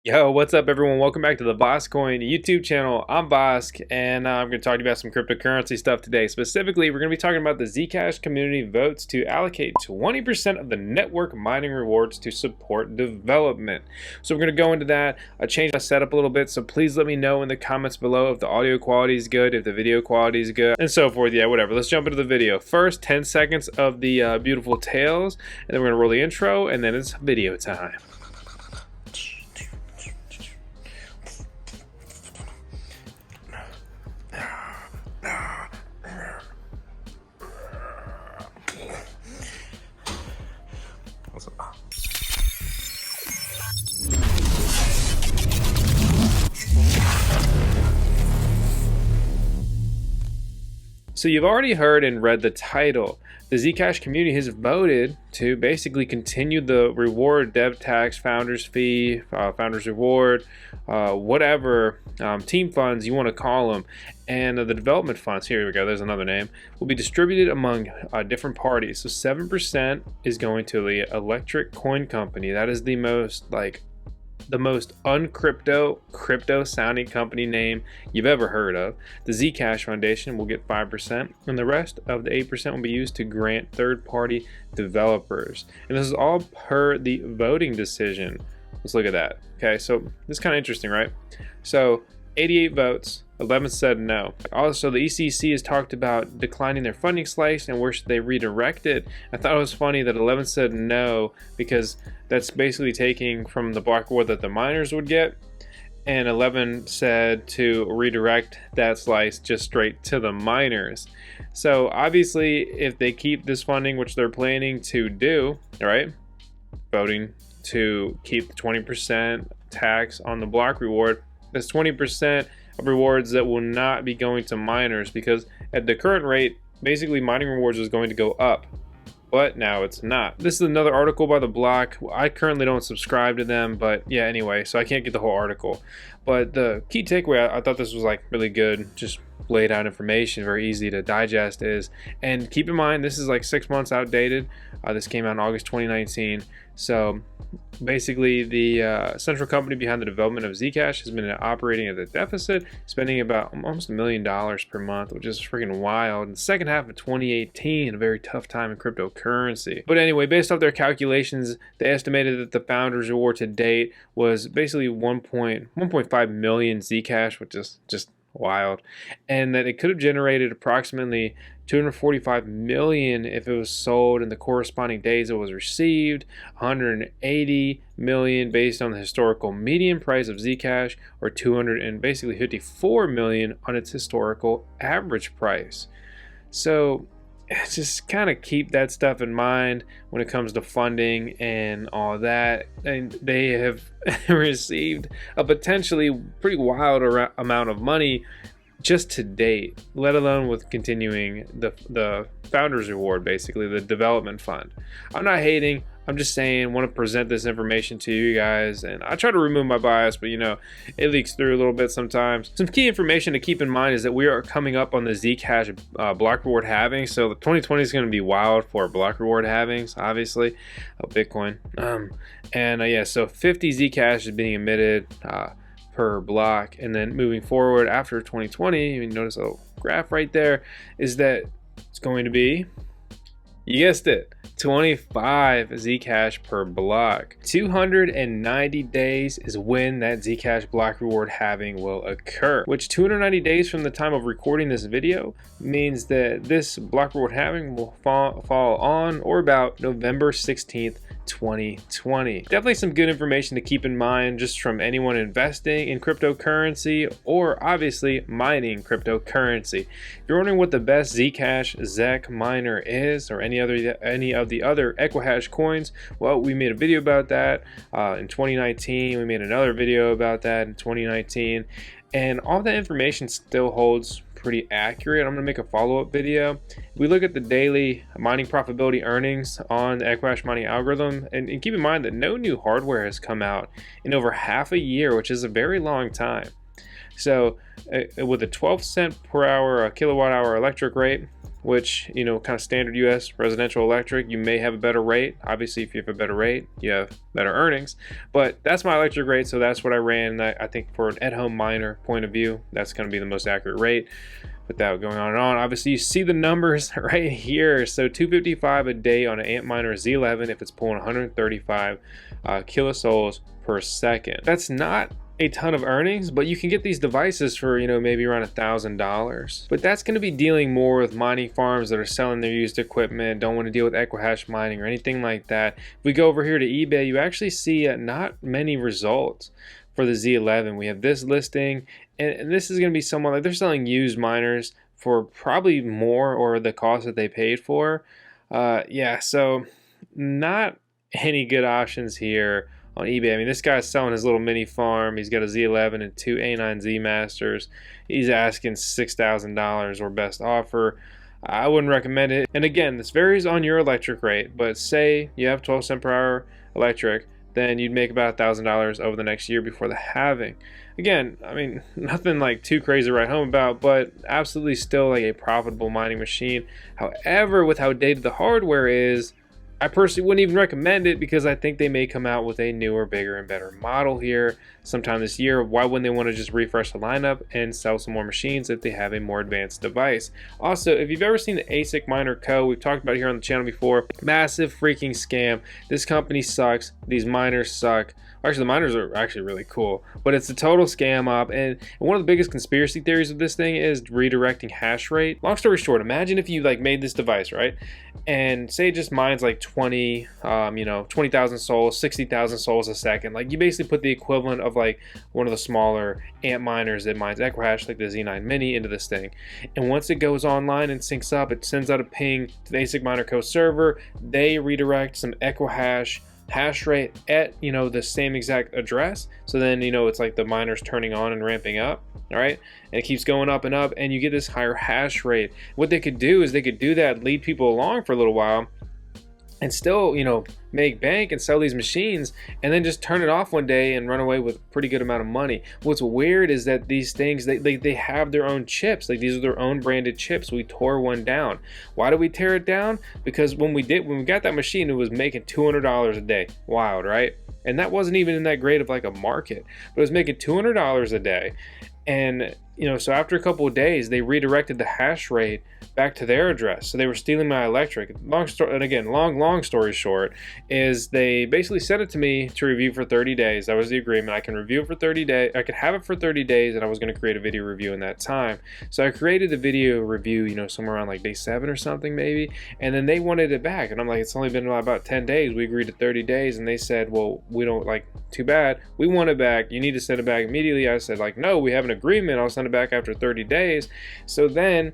Yo, what's up everyone? Welcome back to the VoskCoin YouTube channel. I'm Vosk, and I'm going to talk to you about some cryptocurrency stuff today. Specifically, we're going to be talking about the Zcash community votes to allocate 20% of the network mining rewards to support development. So we're going to go into that. I changed my setup a little bit, so please let me know in the comments below if the audio quality is good, if the video quality is good, and so forth. Yeah, whatever. Let's jump into the video. First, 10 seconds of the beautiful tales, and then we're going to roll the intro, and then it's video time. So you've already heard and read the title. The Zcash community has voted to basically continue the reward, dev tax, founders fee, founders reward, whatever team funds you want to call them, and the development funds, here we go, there's another name, will be distributed among different parties. So 7% is going to the Electric Coin Company. That is the most crypto sounding company name you've ever heard of. The Zcash Foundation will get 5%, and the rest of the 8% will be used to grant third-party developers. And this is all per the voting decision. Let's look at that. Okay, so this is kind of interesting, right? So 88 votes, 11 said no. Also, the ECC has talked about declining their funding slice and where should they redirect it. I thought it was funny that 11 said no, because that's basically taking from the block reward that the miners would get, and 11 said to redirect that slice just straight to the miners. So obviously, if they keep this funding, which they're planning to do, right, voting to keep the 20% tax on the block reward, that's 20% of rewards that will not be going to miners, because at the current rate, basically mining rewards is going to go up, but now it's not. This is another article by The Block. I currently don't subscribe to them, but yeah, anyway, so I can't get the whole article. But the key takeaway, I thought this was like really good, just laid out information, very easy to digest is, and keep in mind, this is like 6 months outdated. This came out in August 2019. So basically, the central company behind the development of Zcash has been operating at a deficit, spending about almost $1 million per month, which is freaking wild. In the second half of 2018, a very tough time in cryptocurrency. But anyway, based off their calculations, they estimated that the founders' reward to date was basically 1.5 million Zcash, which is just wild, and that it could have generated approximately 245 million if it was sold in the corresponding days it was received, 180 million based on the historical median price of Zcash, or 254 million on its historical average price. So just kind of keep that stuff in mind when it comes to funding and all that. And they have received a potentially pretty wild amount of money just to date, let alone with continuing the founders reward, basically the development fund. I'm not hating, I'm just saying, want to present this information to you guys, and I try to remove my bias, but you know, it leaks through a little bit sometimes. Some key information to keep in mind is that we are coming up on the Zcash block reward halving, so 2020 is going to be wild for block reward halvings, obviously, Bitcoin. Yeah, so 50 Zcash is being emitted per block, and then moving forward after 2020, you notice a graph right there, is that it's going to be, you guessed it, 25 Zcash per block. 290 days is when that Zcash block reward halving will occur, which 290 days from the time of recording this video means that this block reward halving will fall on or about November 16th, 2020. Definitely some good information to keep in mind just from anyone investing in cryptocurrency or obviously mining cryptocurrency. If you're wondering what the best Zcash ZEC miner is, or any of the other equihash coins, well, we made a video about that in 2019. We made another video about that in 2019, and all that information still holds pretty accurate. I'm going to make a follow-up video. We look at the daily mining profitability earnings on the equihash mining algorithm, and keep in mind that no new hardware has come out in over half a year, which is a very long time. So with a 12 cent per hour kilowatt hour electric rate, which, you know, kind of standard US residential electric, you may have a better rate. Obviously, if you have a better rate, you have better earnings. But that's my electric rate, so that's what I ran. I think for an at-home miner point of view, that's going to be the most accurate rate. Without going on and on, obviously you see the numbers right here. So 255 a day on an Antminer Z11 if it's pulling 135 kilosouls per second. That's not a ton of earnings, but you can get these devices for, you know, maybe around $1,000. But that's going to be dealing more with mining farms that are selling their used equipment, don't want to deal with equihash mining or anything like that. If we go over here to eBay, you actually see not many results for the Z11. We have this listing, and this is going to be someone like they're selling used miners for probably more or the cost that they paid for. Yeah, so not any good options here on eBay. I mean, this guy's selling his little mini farm. He's got a Z11 and 2 A9Z Masters. He's asking $6,000 or best offer. I wouldn't recommend it. And again, this varies on your electric rate, but say you have 12 cent per hour electric, then you'd make about $1,000 over the next year before the halving. Again, I mean, nothing like too crazy to write home about, but absolutely still like a profitable mining machine. However, with how dated the hardware is, I personally wouldn't even recommend it because I think they may come out with a newer, bigger, and better model here sometime this year. Why wouldn't they want to just refresh the lineup and sell some more machines if they have a more advanced device? Also, if you've ever seen the ASIC Miner Co, we've talked about it here on the channel before, massive freaking scam. This company sucks. These miners suck. Actually, the miners are actually really cool, but it's a total scam op. And one of the biggest conspiracy theories of this thing is redirecting hash rate. Long story short, imagine if you like made this device, right? And say it just mines like 20,000 souls, 60,000 souls a second. Like you basically put the equivalent of like one of the smaller ant miners that mines equihash, like the Z9 Mini, into this thing. And once it goes online and syncs up, it sends out a ping to the ASIC Miner Co server. They redirect some equihash hash rate at, you know, the same exact address. So then, you know, it's like the miner's turning on and ramping up, all right? And it keeps going up and up, and you get this higher hash rate. What they could do is they could do that, lead people along for a little while, and still, you know, make bank and sell these machines, and then just turn it off one day and run away with a pretty good amount of money. What's weird is that these things, they have their own chips. Like these are their own branded chips. We tore one down. Why did we tear it down? Because when we got that machine, it was making $200 a day. Wild, right? And that wasn't even in that great of like a market, but it was making $200 a day. And, you know, so after a couple of days, they redirected the hash rate back to their address. So they were stealing my electric. Long story short, is they basically sent it to me to review for 30 days. That was the agreement. I can review it for 30 days. I could have it for 30 days, and I was going to create a video review in that time. So I created the video review, you know, somewhere around like day 7 or something maybe. And then they wanted it back. And I'm like, it's only been about 10 days. We agreed to 30 days. And they said, well, we don't like, too bad. We want it back. You need to send it back immediately. I said like, no, we have an agreement. I'll send it back after 30 days. So then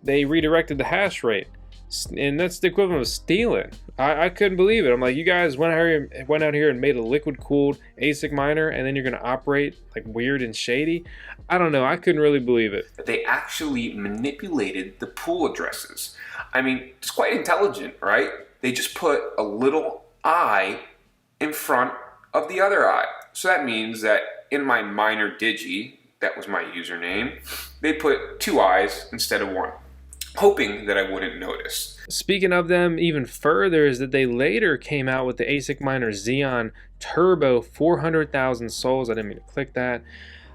they redirected the hash rate, and that's the equivalent of stealing. I couldn't believe it. I'm like, you guys went out here and made a liquid cooled ASIC miner, and then you're gonna operate like weird and shady. I don't know. I couldn't really believe it. They actually manipulated the pool addresses. I mean, it's quite intelligent, right? They just put a little I in front of the other I. So that means that in my miner Digi, that was my username, they put 2 I's instead of 1, hoping that I wouldn't notice. Speaking of them even further, is that they later came out with the ASIC Miner Xeon Turbo 400,000 souls. I didn't mean to click that.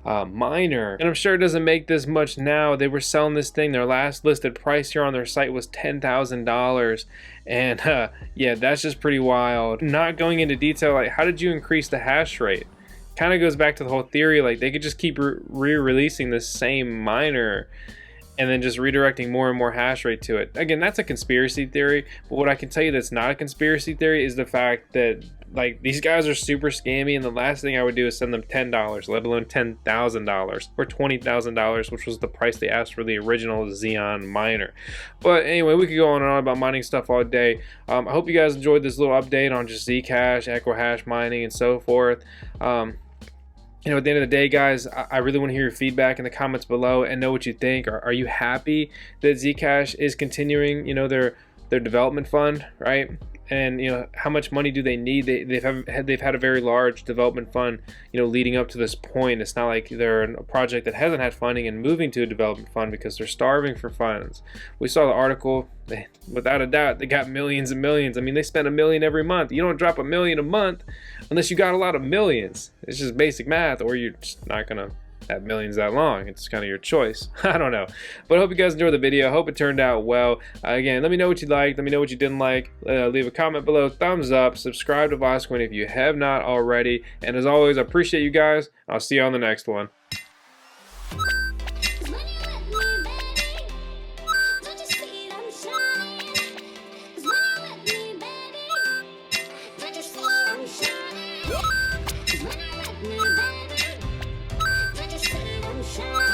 Miner, and I'm sure it doesn't make this much now. They were selling this thing, their last listed price here on their site was $10,000, and yeah, that's just pretty wild. Not going into detail, like how did you increase the hash rate? Kind of goes back to the whole theory, like they could just keep re-releasing the same miner and then just redirecting more and more hash rate to it. Again, that's a conspiracy theory, but what I can tell you that's not a conspiracy theory is the fact that like these guys are super scammy, and the last thing I would do is send them $10, let alone $10,000 or $20,000, which was the price they asked for the original Xeon miner. But anyway, we could go on and on about mining stuff all day. I hope you guys enjoyed this little update on just Zcash, equihash mining, and so forth. You know, at the end of the day, guys, I really want to hear your feedback in the comments below and know what you think. Are you happy that Zcash is continuing, you know, their development fund, right? and how much money do they need? They've had a very large development fund, leading up to this point. It's not like they're a project that hasn't had funding and moving to a development fund because they're starving for funds. We saw the article. Without a doubt, they got millions and millions. I mean, they spend $1 million every month. You don't drop $1 million a month unless you got a lot of millions. It's just basic math, or you're just not gonna have millions that long. It's kind of your choice. I don't know, but I hope you guys enjoyed the video. I hope it turned out well. Again, let me know what you liked, let me know what you didn't like. Leave a comment below, thumbs up, subscribe to VoskCoin if you have not already, and as always, I appreciate you guys. I'll see you on the next one. Shine.